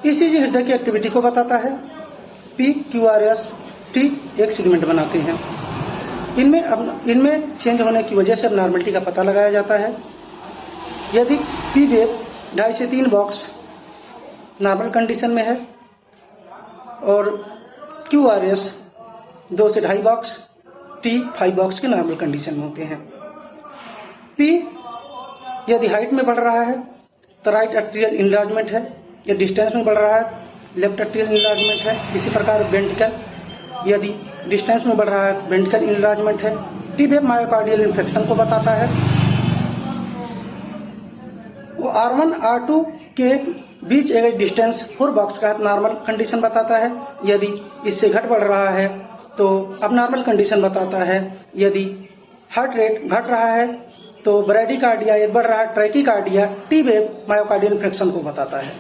ECG हृदय की activity को बताता है। P, Q, R, S, T एक सेगमेंट बनाते हैं। इनमें चेंज होने की वजह से अबनॉर्मलिटी का पता लगाया जाता है। यदि पी वेव 2.5 से 3 बॉक्स नॉर्मल कंडीशन में है और क्यू आर एस 2 से 2.5 बॉक्स, टी 5 बॉक्स के नॉर्मल कंडीशन में होते हैं। पी यदि हाइट में बढ़ रहा है तो राइट एट्रियल इनलार्जमेंट है, या डिस्टेंस में बढ़ रहा है लेफ्ट एट्रियल इनलार्जमेंट है। इसी प्रकार वेंट्रिकल यदि डिस्टेंस में बढ़ रहा है तो वेंट्रिकल इनलार्जमेंट है। टी वेव मायोकार्डियल इन्फेक्शन को बताता है। वो R1 R2 के बीच एक डिस्टेंस 4 बॉक्स का नॉर्मल कंडीशन बताता है। यदि इससे घट बढ़ रहा है तो अबनॉर्मल कंडीशन बताता है। यदि हार्ट रेट घट रहा है तो ब्रैडीकार्डिया, यदि बढ़ रहा है tachycardia, T wave myocardial infection को बताता है।